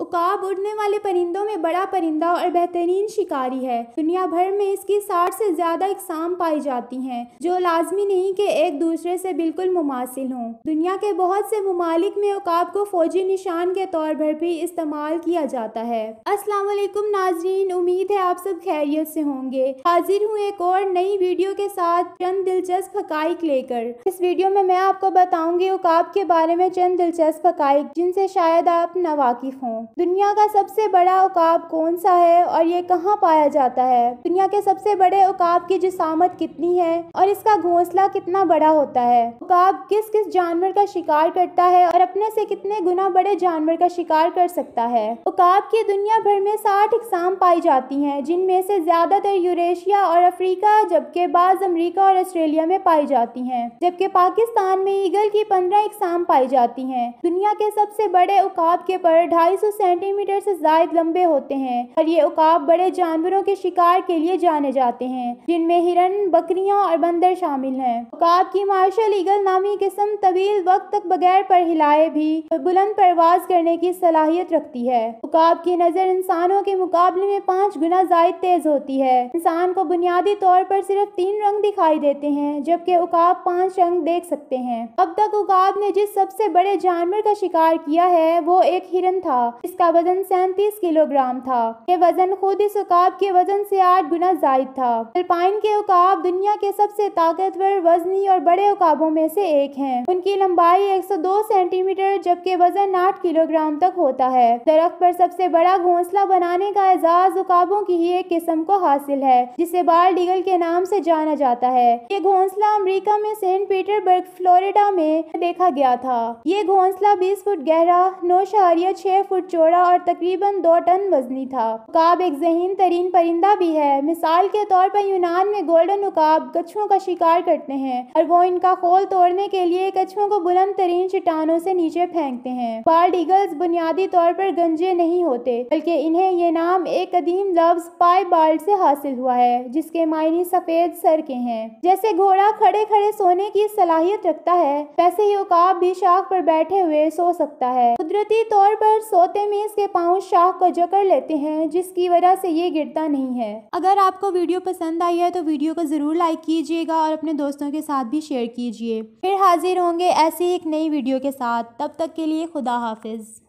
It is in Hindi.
उकाब उड़ने वाले परिंदों में बड़ा परिंदा और बेहतरीन शिकारी है। दुनिया भर में इसकी 60 से ज्यादा इकसाम पाई जाती हैं, जो लाजमी नहीं कि एक दूसरे से बिल्कुल मुमासिल हों। दुनिया के बहुत से ममालिक में उकाब को फौजी निशान के तौर पर भी इस्तेमाल किया जाता है। अस्सलाम वालेकुम नाजरीन, उम्मीद है आप सब खैरियत से होंगे। हाजिर हूँ एक और नई वीडियो के साथ चंद दिलचस्प हकाइक लेकर। इस वीडियो में मैं आपको बताऊंगी उकाब के बारे में चंद दिलचस्प हकाइक जिनसे शायद आप नावाकिफ हों। दुनिया का सबसे बड़ा उकाब कौन सा है और ये कहाँ पाया जाता है? दुनिया के सबसे बड़े उकाब की जिसामत कितनी है और इसका घोंसला कितना बड़ा होता है? उकाब किस किस जानवर का शिकार करता है और अपने से कितने गुना बड़े जानवर का शिकार कर सकता है? उकाब की दुनिया भर में 60 इकसाम पाई जाती हैं, जिनमें से ज्यादातर यूरेशिया और अफ्रीका जबकि बाज अमरीका और ऑस्ट्रेलिया में पाई जाती हैं, जबकि पाकिस्तान में ईगल की 15 इकसाम पाई जाती हैं। दुनिया के सबसे बड़े उकाब के पर 250 सेंटीमीटर से ज्यादा लंबे होते हैं और ये उकाब बड़े जानवरों के शिकार के लिए जाने जाते हैं, जिनमें हिरन, बकरियां और बंदर शामिल हैं। उकाब की मार्शल ईगल नामी किस्म तवील वक्त तक बगैर पर हिलाए भी बुलंद परवाज करने की सलाहियत रखती है। उकाब की नजर इंसानों के मुकाबले में 5 गुना ज्यादा तेज होती है। इंसान को बुनियादी तौर पर सिर्फ 3 रंग दिखाई देते हैं, जबकि उकाब 5 रंग देख सकते हैं। अब तक उकाब ने जिस सबसे बड़े जानवर का शिकार किया है वो एक हिरन था, जिसका वजन 37 किलोग्राम था। ये वजन खुद इस उकाब के वजन से 8 गुना ज्यादा था। फिलिपाइन के उकाब दुनिया के सबसे ताकतवर, वजनी और बड़े उकाबों में से एक हैं। उनकी लंबाई 102 सेंटीमीटर जबकि वजन 8 किलोग्राम तक होता है। दरख्त पर सबसे बड़ा घोंसला बनाने का एजाज उकाबों की ही एक किस्म को हासिल है, जिसे बाल्ड ईगल के नाम से जाना जाता है। ये घोंसला अमेरिका में सेंट पीटर्सबर्ग, फ्लोरिडा में देखा गया था। ये घोंसला 20 फुट गहरा, 9.6 फुट चौड़ा और तकरीबन 2 टन वजनी था। उकाब एक ज़हीन तरीन परिंदा भी है। मिसाल के तौर पर यूनान में गोल्डन उकाब कछुओं का शिकार करते हैं और वो इनका खोल तोड़ने के लिए कछुओं को बुलंद तरीन चट्टानों से नीचे फेंकते हैं। बाल्ड ईगल्स बुनियादी तौर पर गंजे नहीं होते, बल्कि इन्हें ये नाम एक कदीम लफ्ज पाई बाल्ड से हासिल हुआ है, जिसके मायने सफेद सर के हैं। जैसे घोड़ा खड़े खड़े सोने की सलाहियत रखता है, वैसे ही उकाब भी शाख पर बैठे हुए सो सकता है। कुदरती तौर पर सोते में इसके पांव शाख को जकड़ लेते हैं, जिसकी वजह से ये गिरता नहीं है। अगर आपको वीडियो पसंद आई है तो वीडियो को जरूर लाइक कीजिएगा और अपने दोस्तों के साथ भी शेयर कीजिए। फिर हाजिर होंगे ऐसी एक नई वीडियो के साथ। तब तक के लिए खुदा हाफिज।